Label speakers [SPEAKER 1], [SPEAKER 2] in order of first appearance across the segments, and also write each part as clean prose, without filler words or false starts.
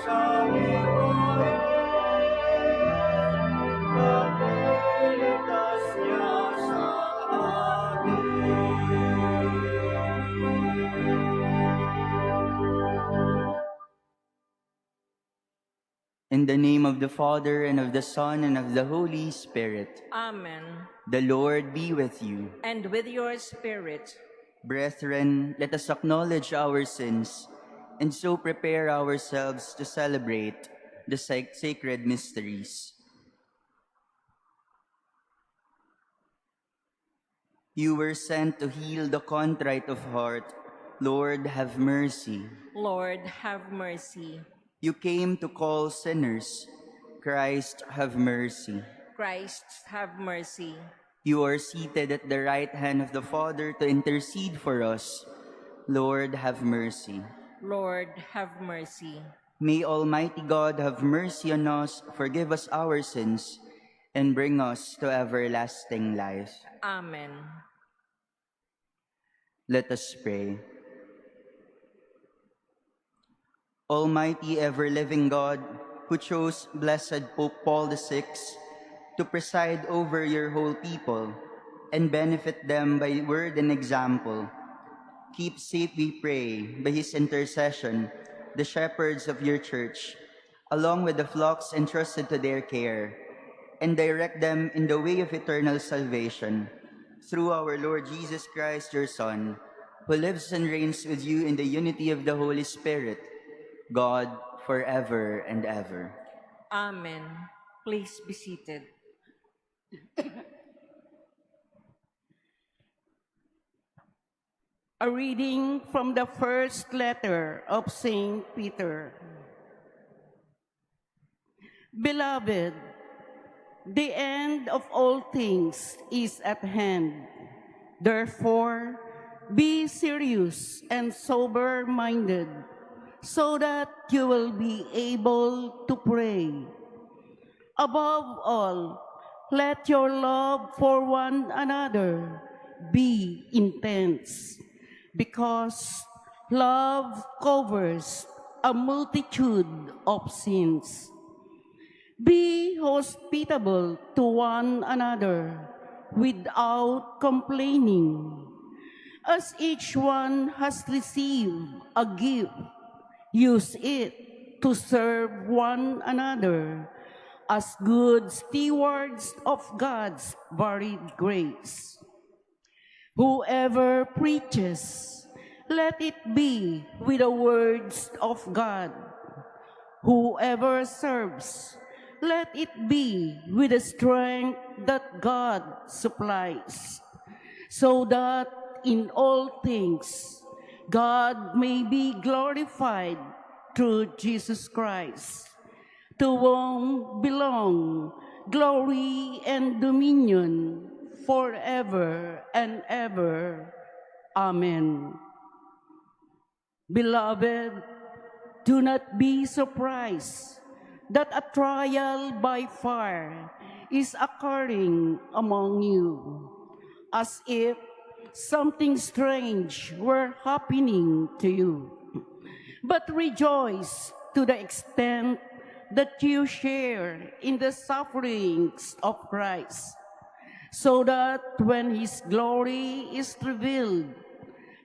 [SPEAKER 1] sa liwanag, pagliligtas niya sa atin.
[SPEAKER 2] In the name of the Father, and of the Son, and of the Holy Spirit.
[SPEAKER 3] Amen.
[SPEAKER 2] The Lord be with you.
[SPEAKER 3] And with your spirit.
[SPEAKER 2] Brethren, let us acknowledge our sins, and so prepare ourselves to celebrate the sacred mysteries. You were sent to heal the contrite of heart. Lord, have mercy.
[SPEAKER 3] Lord, have mercy.
[SPEAKER 2] You came to call sinners. Christ, have mercy.
[SPEAKER 3] Christ, have mercy.
[SPEAKER 2] You are seated at the right hand of the Father to intercede for us. Lord, have mercy.
[SPEAKER 3] Lord, have mercy.
[SPEAKER 2] May Almighty God have mercy on us, forgive us our sins, and bring us to everlasting life.
[SPEAKER 3] Amen.
[SPEAKER 2] Let us pray. Almighty ever-living God, who chose Blessed Pope Paul VI to preside over your whole people and benefit them by word and example, keep safe, we pray, by his intercession, the shepherds of your church, along with the flocks entrusted to their care, and direct them in the way of eternal salvation, through our Lord Jesus Christ, your Son, who lives and reigns with you in the unity of the Holy Spirit, God, forever and ever.
[SPEAKER 3] Amen. Please be seated.
[SPEAKER 4] A reading from the first letter of St. Peter. Beloved, the end of all things is at hand. Therefore, be serious and sober-minded, so that you will be able to pray. Above all, let your love for one another be intense, because love covers a multitude of sins. Be hospitable to one another without complaining. As each one has received a gift, use it to serve one another as good stewards of God's varied grace. Whoever preaches, let it be with the words of God. Whoever serves, let it be with the strength that God supplies, so that in all things God may be glorified through Jesus Christ, to whom belong glory and dominion forever and ever. Amen. Beloved, do not be surprised that a trial by fire is occurring among you, as if something strange were happening to you. But rejoice to the extent that you share in the sufferings of Christ, so that when his glory is revealed,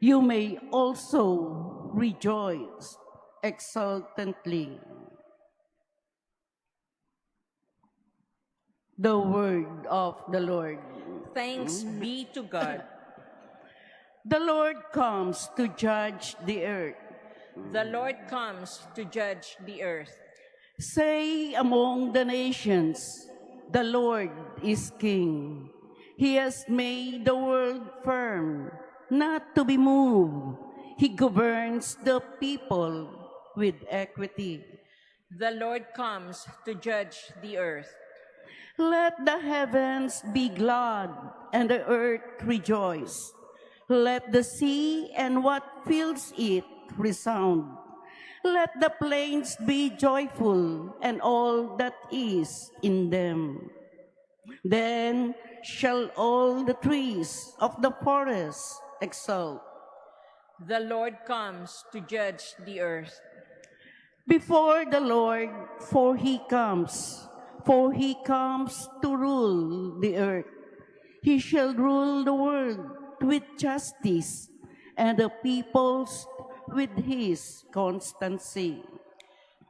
[SPEAKER 4] you may also rejoice exultantly. The word of the Lord.
[SPEAKER 3] Thanks be to God.
[SPEAKER 4] The Lord comes to judge the earth.
[SPEAKER 3] The Lord comes to judge the earth.
[SPEAKER 4] Say among the nations, the Lord is King. He has made the world firm, not to be moved. He governs the people with equity.
[SPEAKER 3] The Lord comes to judge the earth.
[SPEAKER 4] Let the heavens be glad and the earth rejoice. Let the sea and what fills it resound. Let the plains be joyful and all that is in them. Then shall all the trees of the forest exult.
[SPEAKER 3] The Lord comes to judge the earth.
[SPEAKER 4] before the Lord, for he comes to rule the earth. He shall rule the world with justice and the peoples with his constancy.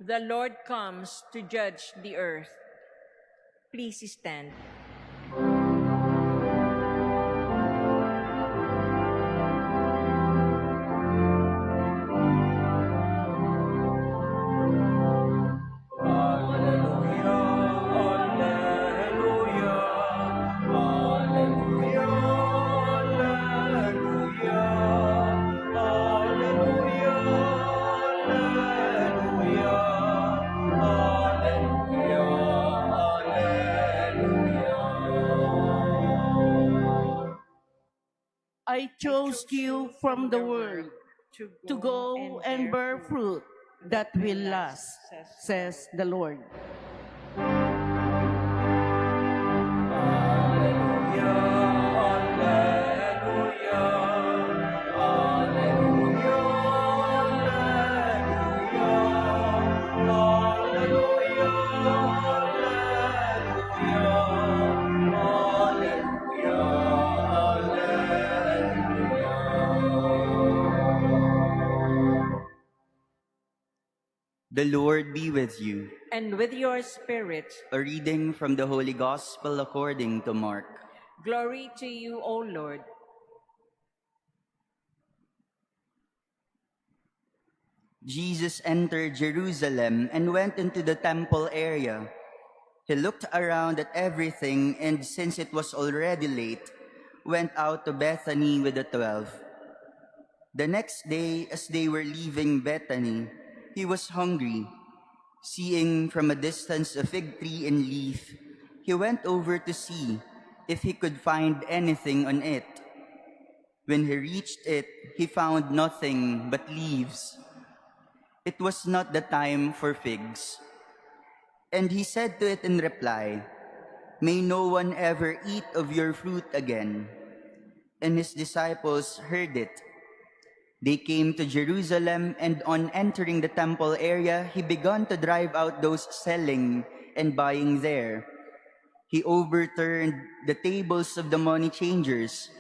[SPEAKER 3] The Lord comes to judge the earth. Please stand.
[SPEAKER 4] I chose you from the world to go and bear fruit that will last, says the Lord.
[SPEAKER 2] The Lord be with you.
[SPEAKER 3] And with your spirit,
[SPEAKER 2] A reading from the Holy Gospel according to Mark.
[SPEAKER 3] glory to you, O Lord.
[SPEAKER 2] Jesus entered Jerusalem and went into the temple area. He looked around at everything, and since it was already late, went out to Bethany with the 12. The next day, as they were leaving Bethany, he was hungry. Seeing from a distance a fig tree in leaf, he went over to see if he could find anything on it. When he reached it, he found nothing but leaves. It was not the time for figs. And he said to it in reply, "May no one ever eat of your fruit again." And his disciples heard it. They came to Jerusalem, and on entering the temple area, he began to drive out those selling and buying there. He overturned the tables of the money changers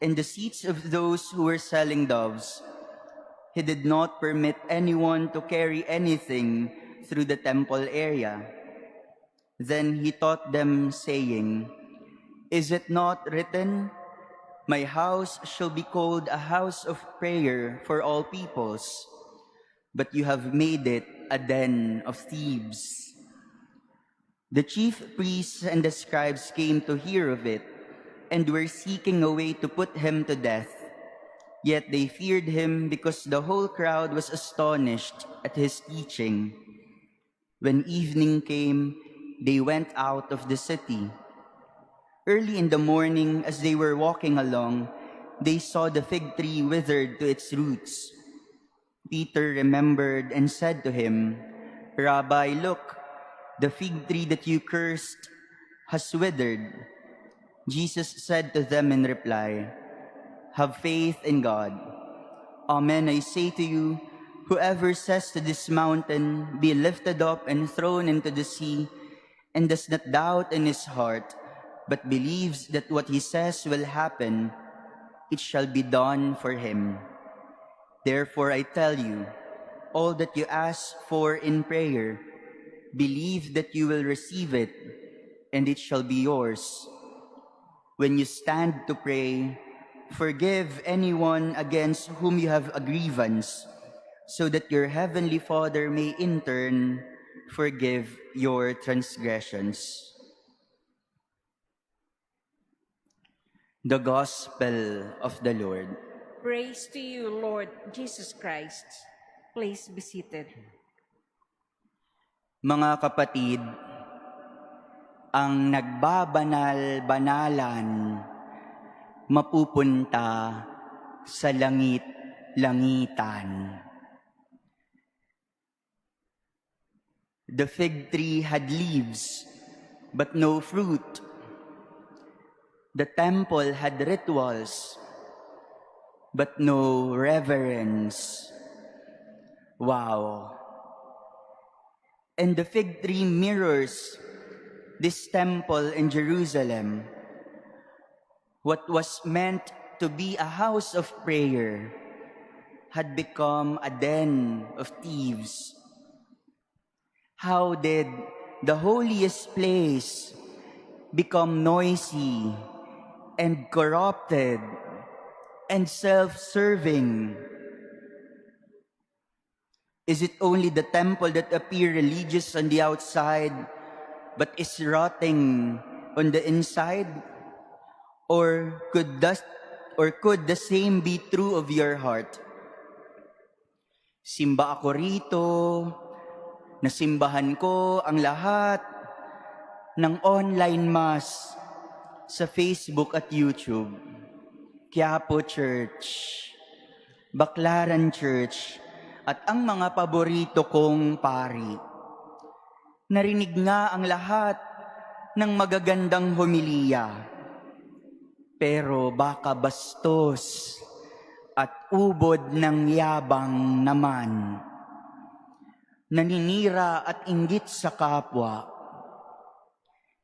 [SPEAKER 2] and the seats of those who were selling doves. He did not permit anyone to carry anything through the temple area. Then he taught them, saying, "Is it not written, 'My house shall be called a house of prayer for all peoples,' but you have made it a den of thieves." The chief priests and the scribes came to hear of it, and were seeking a way to put him to death. Yet they feared him because the whole crowd was astonished at his teaching. When evening came, they went out of the city. Early in the morning, as they were walking along, they saw the fig tree withered to its roots. Peter remembered and said to him, "Rabbi, look, the fig tree that you cursed has withered." Jesus said to them in reply, "Have faith in God. Amen, I say to you, whoever says to this mountain, 'Be lifted up and thrown into the sea,' and does not doubt in his heart, but believes that what he says will happen, it shall be done for him. Therefore I tell you, all that you ask for in prayer, believe that you will receive it, and it shall be yours. When you stand to pray, forgive anyone against whom you have a grievance, so that your heavenly Father may in turn forgive your transgressions." The Gospel of the Lord.
[SPEAKER 3] Praise to you, Lord Jesus Christ. Please be seated.
[SPEAKER 2] Mga kapatid, ang nagbabanal-banalan mapupunta sa langit-langitan. The fig tree had leaves, but no fruit. The temple had rituals, but no reverence. Wow! And the fig tree mirrors this temple in Jerusalem. What was meant to be a house of prayer had become a den of thieves. How did the holiest place become noisy and corrupted and self-serving? Is it only the temple that appear religious on the outside but is rotting on the inside? Or could the same be true of your heart? Simba ako rito, nasimbahan ko ang lahat ng online mass sa Facebook at YouTube. Quiapo Church, Baclaran Church, at ang mga paborito kong pari. Narinig nga ang lahat ng magagandang homilya, pero baka bastos at ubod ng yabang naman. Naninira at inggit sa kapwa,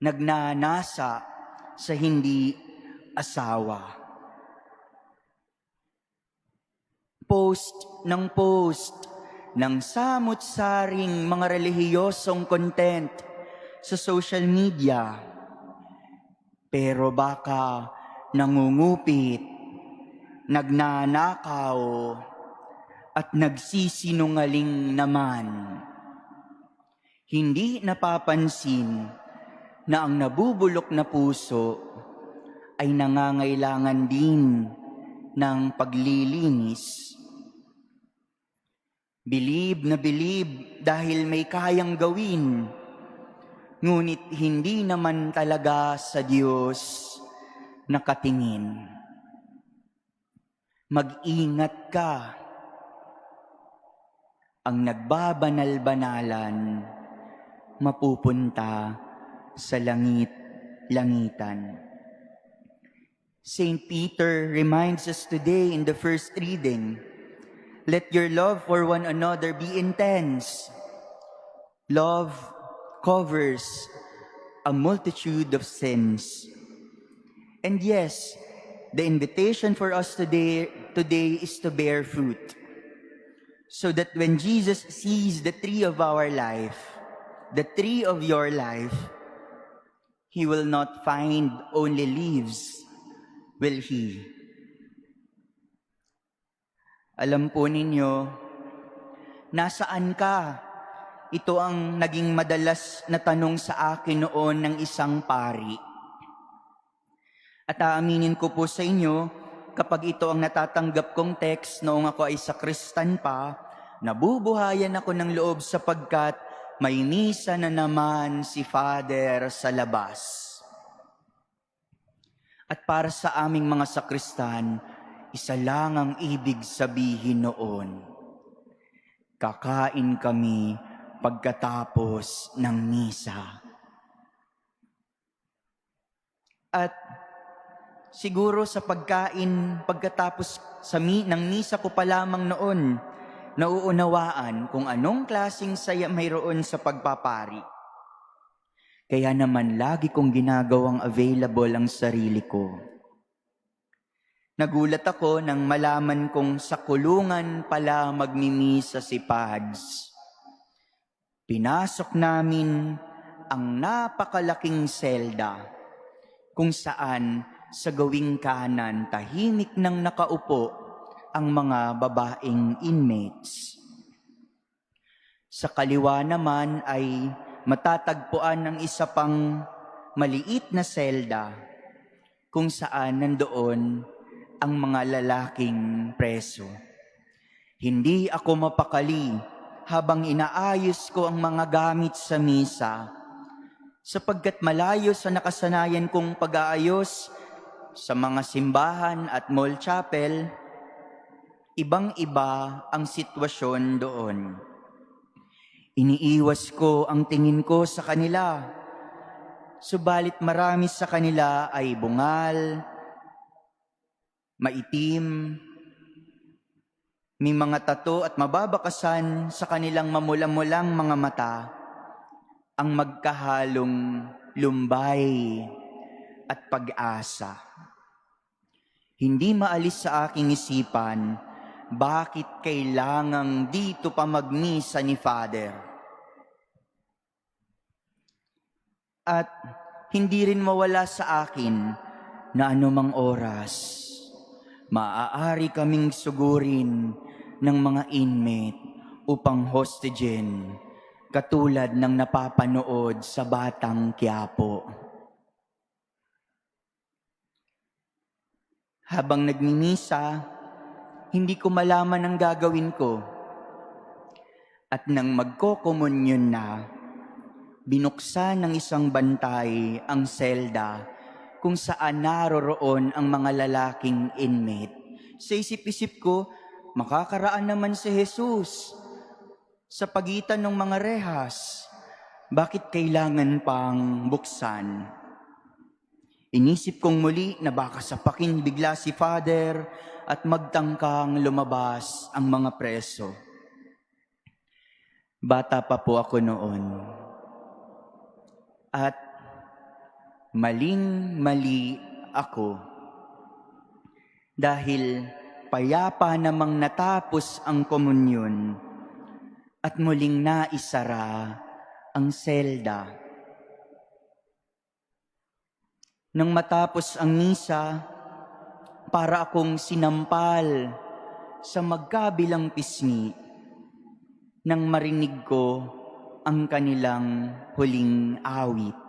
[SPEAKER 2] nagnanasa sa hindi asawa. Post ng samut-saring mga relihiyosong content sa social media, pero baka nangungupit, nagnanakaw, at nagsisinungaling naman. Hindi napapansin na ang nabubulok na puso ay nangangailangan din ng paglilinis. Bilib na bilib dahil may kayang gawin, ngunit hindi naman talaga sa Diyos nakatingin. Mag-ingat ka. Ang nagbabanal-banalan mapupunta sa langit-langitan. Saint Peter reminds us today in the first reading, let your love for one another be intense. Love covers a multitude of sins. And yes, the invitation for us today is to bear fruit. So that when Jesus sees the tree of our life, the tree of your life, He will not find only leaves, will He? Alam po ninyo, nasaan ka? Ito ang naging madalas na tanong sa akin noon ng isang pari. At aaminin ko po sa inyo, kapag ito ang natatanggap kong text noong ako ay sakristan pa, nabubuhayan ako ng loob sapagkat may misa na naman si Father sa labas. At para sa aming mga sakristan, isa lang ang ibig sabihin noon. Kakain kami pagkatapos ng misa. At siguro sa pagkain pagkatapos ng misa ko pa lamang noon, nauunawaan kung anong klaseng saya mayroon sa pagpapari. Kaya naman lagi kong ginagawang available ang sarili ko. Nagulat ako nang malaman kong sa kulungan pala magmimisa si Pads. Pinasok namin ang napakalaking selda kung saan sa gawing kanan tahimik nang nakaupo ang mga babaeng inmates. Sa kaliwa naman ay matatagpuan ng isa pang maliit na selda kung saan nandoon ang mga lalaking preso. Hindi ako mapakali habang inaayos ko ang mga gamit sa misa, sapagkat malayo sa nakasanayan kong pag-aayos sa mga simbahan at mall chapel, ibang-iba ang sitwasyon doon. Iniiwas ko ang tingin ko sa kanila, subalit marami sa kanila ay bungal, maitim, may mga tato at mababakasan sa kanilang mamula-mulang mga mata, ang magkahalong lumbay at pag-asa. Hindi maalis sa aking isipan, bakit kailangang dito pa magmisa ni Father? At hindi rin mawala sa akin na anumang oras, maaari kaming sugurin ng mga inmate upang hostagen, katulad ng napapanood sa Batang Quiapo. Habang nagmimisa, hindi ko malaman ang gagawin ko. At nang magkokomunyon na, binuksan ng isang bantay ang selda kung saan naroroon ang mga lalaking inmate. Sa isip-isip ko, makakaraan naman si Jesus sa pagitan ng mga rehas. Bakit kailangan pang buksan? Inisip kong muli na baka sapakin bigla si Father at magtangkang lumabas ang mga preso. Bata pa po ako noon. At maling-mali ako dahil payapa namang natapos ang komunyon at muling naisara ang selda. Nang matapos ang misa, para akong sinampal sa magkabilang pisngi nang marinig ko ang kanilang huling awit.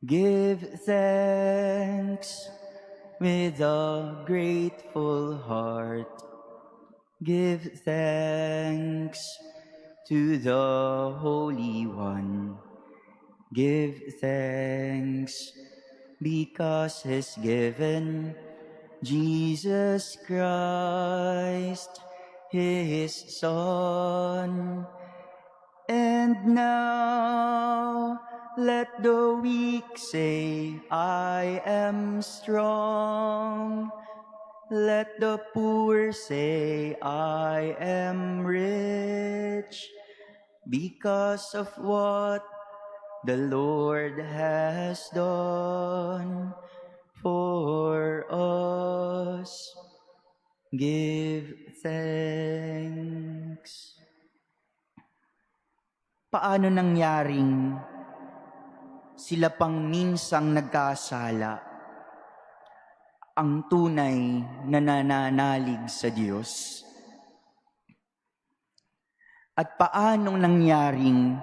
[SPEAKER 2] Give thanks with a grateful heart. Give thanks to the Holy One. Give thanks because He's given Jesus Christ, His Son. And now let the weak say, I am strong. Let the poor say, I am rich, because of what the Lord has done for us. Give thanks. Paano nangyaring sila pang minsang nagkasala ang tunay na nananalig sa Diyos? At paanong nangyaring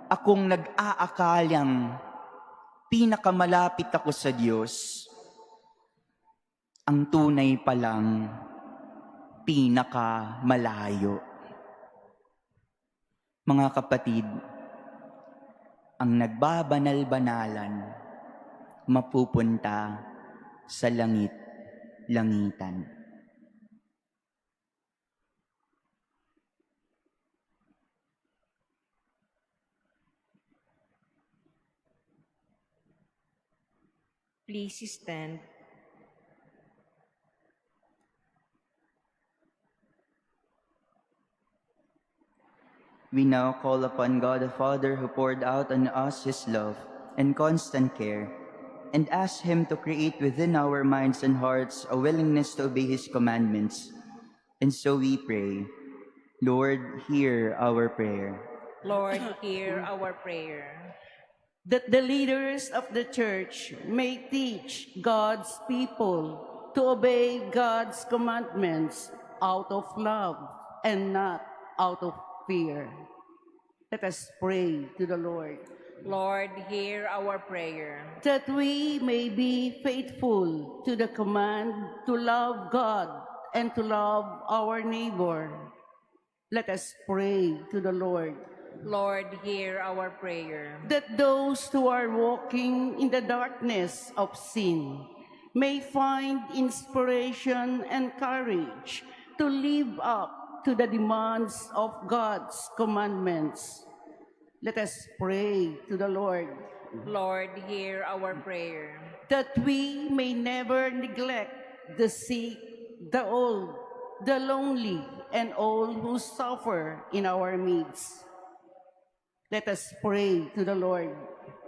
[SPEAKER 2] akong nag-aakalang pinakamalapit ako sa Diyos, ang tunay palang pinakamalayo? Mga kapatid, ang nagbabanal-banalan mapupunta sa langit-langitan.
[SPEAKER 3] Please stand.
[SPEAKER 2] We now call upon God the Father who poured out on us His love and constant care, and ask Him to create within our minds and hearts a willingness to obey His commandments. And so we pray, Lord, hear our prayer.
[SPEAKER 3] Lord, hear our prayer.
[SPEAKER 4] That the leaders of the church may teach God's people to obey God's commandments out of love and not out of fear. Let us pray to the Lord.
[SPEAKER 3] Lord, hear our prayer.
[SPEAKER 4] That we may be faithful to the command to love God and to love our neighbor. Let us pray to the Lord.
[SPEAKER 3] Lord, hear our prayer.
[SPEAKER 4] That those who are walking in the darkness of sin may find inspiration and courage to live up to the demands of God's commandments. Let us pray to the Lord.
[SPEAKER 3] Lord, hear our prayer.
[SPEAKER 4] That we may never neglect the sick, the old, the lonely, and all who suffer in our midst. Let us pray to the Lord.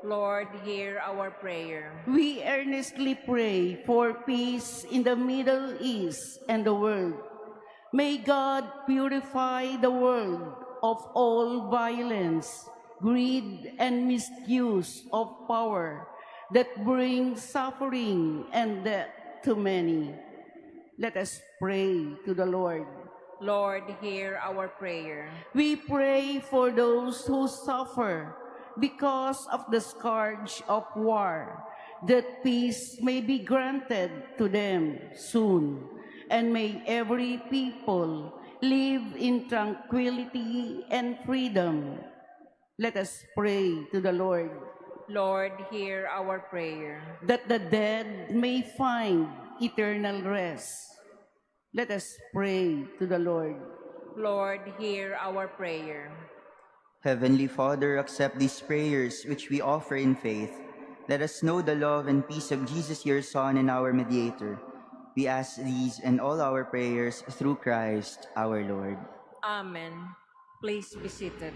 [SPEAKER 3] Lord, hear our prayer.
[SPEAKER 4] We earnestly pray for peace in the Middle East and the world. May God purify the world of all violence, greed, and misuse of power that bring suffering and death to many. Let us pray to the Lord.
[SPEAKER 3] Lord, hear our prayer.
[SPEAKER 4] We pray for those who suffer because of the scourge of war, that peace may be granted to them soon, and may every people live in tranquility and freedom. Let us pray to the Lord.
[SPEAKER 3] Lord, hear our prayer.
[SPEAKER 4] That the dead may find eternal rest. Let us pray to the Lord.
[SPEAKER 3] Lord, hear our prayer.
[SPEAKER 2] Heavenly Father, accept these prayers which we offer in faith. Let us know the love and peace of Jesus, your Son and our mediator. We ask these and all our prayers through Christ our Lord.
[SPEAKER 3] Amen. Please be seated.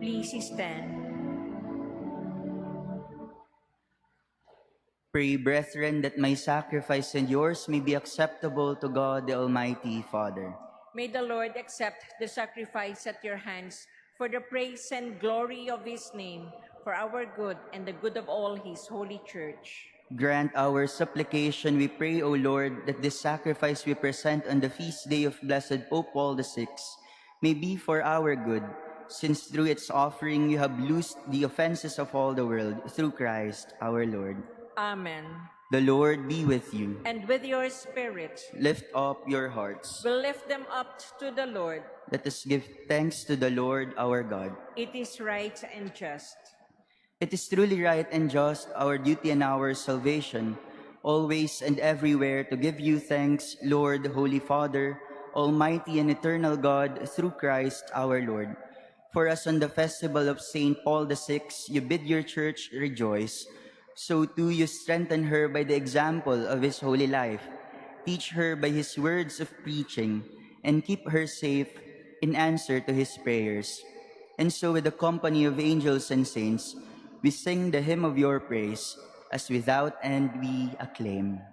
[SPEAKER 3] Please stand.
[SPEAKER 2] Pray, brethren, that my sacrifice and yours may be acceptable to God the Almighty Father.
[SPEAKER 3] May the Lord accept the sacrifice at your hands for the praise and glory of his name, for our good and the good of all his holy church.
[SPEAKER 2] Grant our supplication, we pray, O Lord, that this sacrifice we present on the feast day of Blessed Pope Paul VI may be for our good, since through its offering you have loosed the offenses of all the world, through Christ our Lord.
[SPEAKER 3] Amen.
[SPEAKER 2] The Lord be with you.
[SPEAKER 3] And with your spirit,
[SPEAKER 2] Lift up your hearts.
[SPEAKER 3] we'll lift them up to the Lord.
[SPEAKER 2] Let us give thanks to the Lord our God.
[SPEAKER 3] It is right and just.
[SPEAKER 2] It is truly right and just, our duty and our salvation, always and everywhere to give you thanks, Lord, Holy Father, Almighty and eternal God, through Christ our Lord. For us on the festival of St. Paul VI, you bid your church rejoice. So too you strengthen her by the example of his holy life. Teach her by his words of preaching, and keep her safe in answer to his prayers. And so with the company of angels and saints, we sing the hymn of your praise, as without end we acclaim.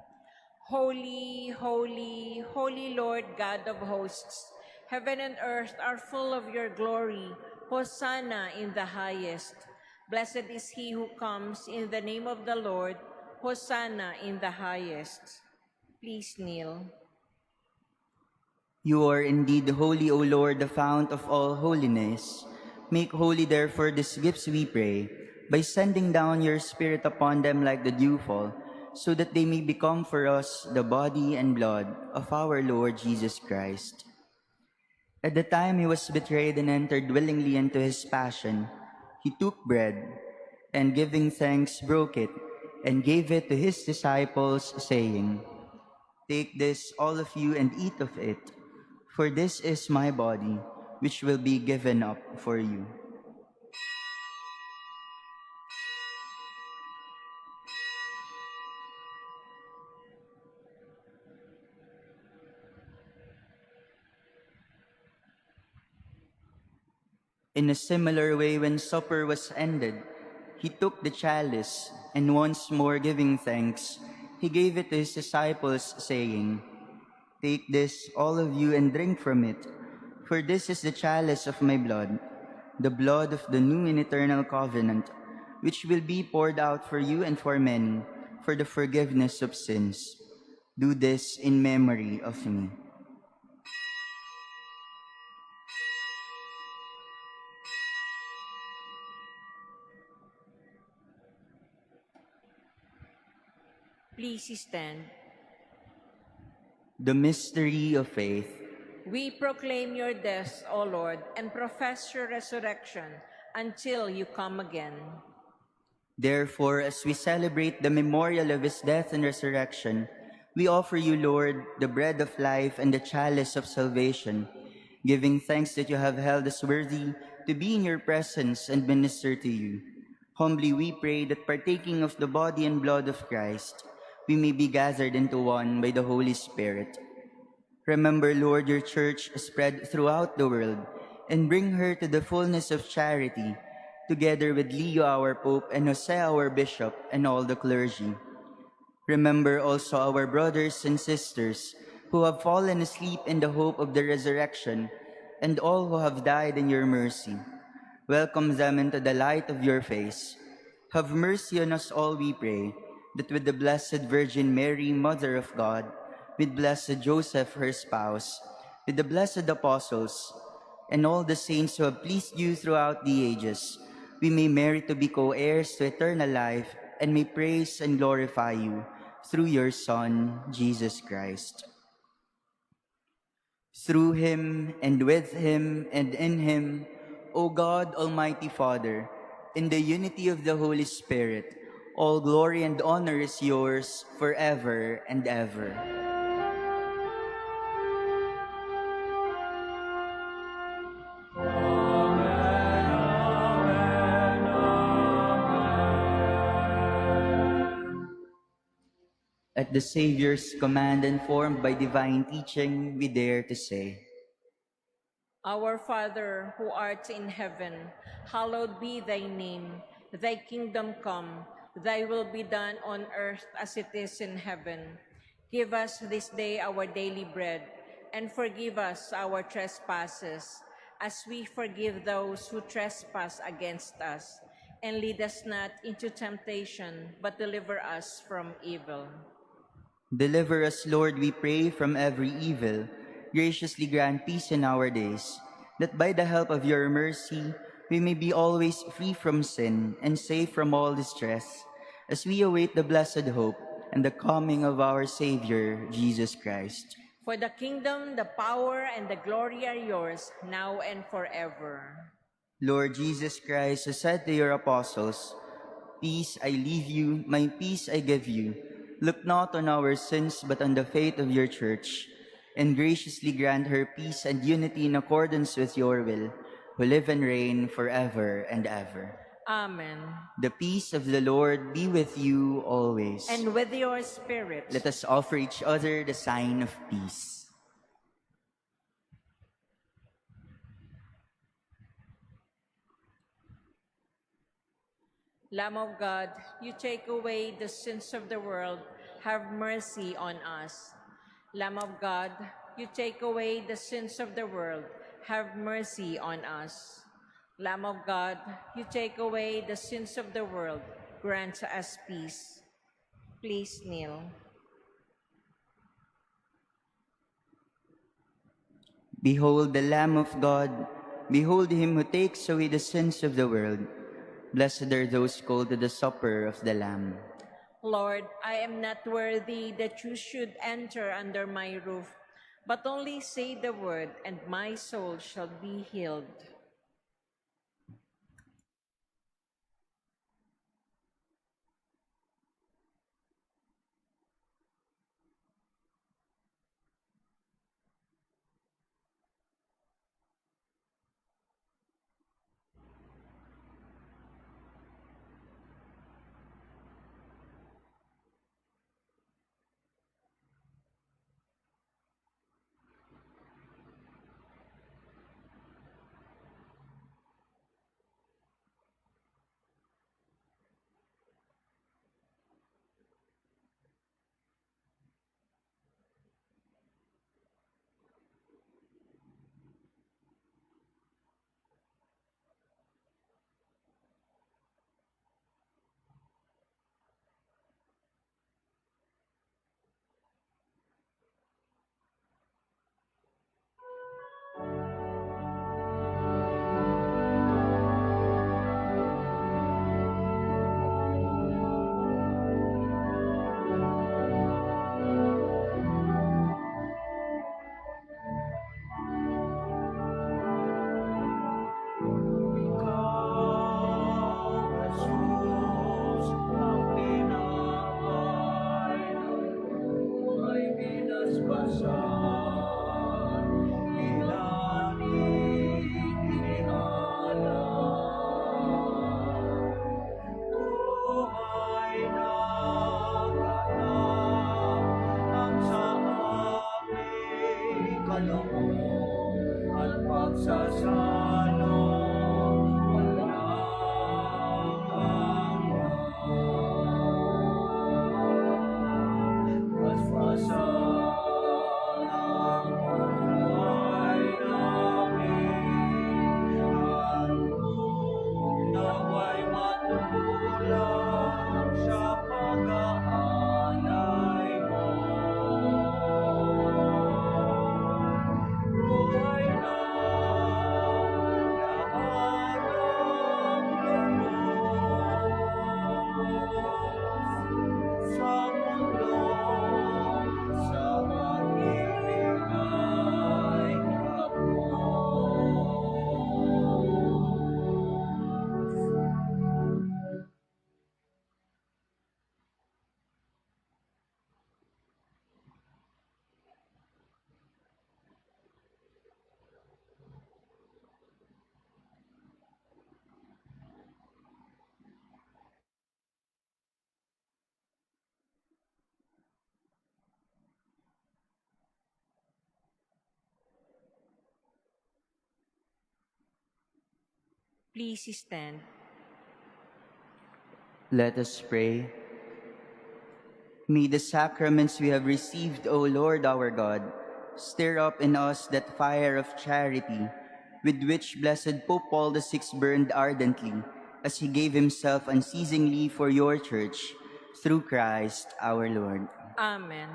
[SPEAKER 3] Holy, holy, holy Lord God of hosts, heaven and earth are full of your glory. Hosanna in the highest. Blessed is he who comes in the name of the Lord. Hosanna in the highest. Please kneel.
[SPEAKER 2] You are indeed holy, O Lord, the fount of all holiness. Make holy, therefore, these gifts, we pray, by sending down your Spirit upon them like the dewfall, so that they may become for us the body and blood of our Lord Jesus Christ. At the time he was betrayed and entered willingly into his passion, he took bread, and giving thanks, broke it, and gave it to his disciples, saying, "Take this, all of you, and eat of it, for this is my body, which will be given up for you." In a similar way, when supper was ended, he took the chalice, and once more giving thanks, he gave it to his disciples, saying, "Take this, all of you, and drink from it, for this is the chalice of my blood, the blood of the new and eternal covenant, which will be poured out for you and for many, for the forgiveness of sins. Do this in memory of me."
[SPEAKER 3] Please stand.
[SPEAKER 2] The mystery of faith.
[SPEAKER 3] We proclaim your death, O Lord, and profess your resurrection until you come again.
[SPEAKER 2] Therefore, as we celebrate the memorial of his death and resurrection, we offer you, Lord, the bread of life and the chalice of salvation, giving thanks that you have held us worthy to be in your presence and minister to you. Humbly we pray that partaking of the body and blood of Christ, we may be gathered into one by the Holy Spirit. Remember, Lord, your church spread throughout the world, and bring her to the fullness of charity, together with Leo our Pope and Jose our Bishop and all the clergy. Remember also our brothers and sisters who have fallen asleep in the hope of the resurrection, and all who have died in your mercy. Welcome them into the light of your face. Have mercy on us all, we pray, that with the Blessed Virgin Mary, Mother of God, with blessed Joseph, her spouse, with the blessed apostles, and all the saints who have pleased you throughout the ages, we may merit to be co-heirs to eternal life and may praise and glorify you through your Son, Jesus Christ. Through him, and with him, and in him, O God, Almighty Father, in the unity of the Holy Spirit, all glory and honor is yours forever and ever. At the Savior's command, informed by divine teaching, we dare to say,
[SPEAKER 3] Our Father, who art in heaven, hallowed be thy name. Thy kingdom come, thy will be done on earth as it is in heaven. Give us this day our daily bread, and forgive us our trespasses, as we forgive those who trespass against us. And lead us not into temptation, but deliver us from evil.
[SPEAKER 2] Deliver us, Lord, we pray, from every evil. Graciously grant peace in our days, that by the help of your mercy we may be always free from sin and safe from all distress, as we await the blessed hope and the coming of our Savior, Jesus Christ.
[SPEAKER 3] For the kingdom, the power, and the glory are yours, now and forever.
[SPEAKER 2] Lord Jesus Christ, who said to your apostles, "Peace I leave you, my peace I give you," look not on our sins, but on the faith of your church, and graciously grant her peace and unity in accordance with your will, who live and reign forever and ever.
[SPEAKER 3] Amen.
[SPEAKER 2] The peace of the Lord be with you always.
[SPEAKER 3] And with your spirit.
[SPEAKER 2] Let us offer each other the sign of peace.
[SPEAKER 3] Lamb of God, you take away the sins of the world, have mercy on us. Lamb of God, you take away the sins of the world, have mercy on us. Lamb of God, you take away the sins of the world, grant us peace. Please kneel.
[SPEAKER 2] Behold the Lamb of God, behold him who takes away the sins of the world. Blessed are those called to the supper of the Lamb.
[SPEAKER 3] Lord, I am not worthy that you should enter under my roof, but only say the word, and my soul shall be healed.
[SPEAKER 1] kaloob at pagsasalo walang hanggan. Paspasan ang buhay namin at naway matulog sa pag-aalay mo. Buhay na nahanap lubos sa mundo, sa ating ay
[SPEAKER 3] Please stand.
[SPEAKER 2] Let us pray. May the sacraments we have received, O Lord our God, stir up in us that fire of charity with which blessed Pope Paul VI burned ardently as he gave himself unceasingly for your church, through Christ our Lord.
[SPEAKER 3] Amen.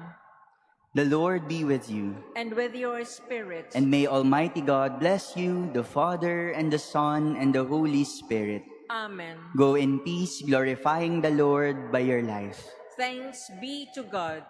[SPEAKER 2] The Lord be with you,
[SPEAKER 3] And with your spirit.
[SPEAKER 2] and may Almighty God bless you, the Father, and the Son, and the Holy Spirit.
[SPEAKER 3] Amen.
[SPEAKER 2] Go in peace, glorifying the Lord by your life.
[SPEAKER 3] Thanks be to God.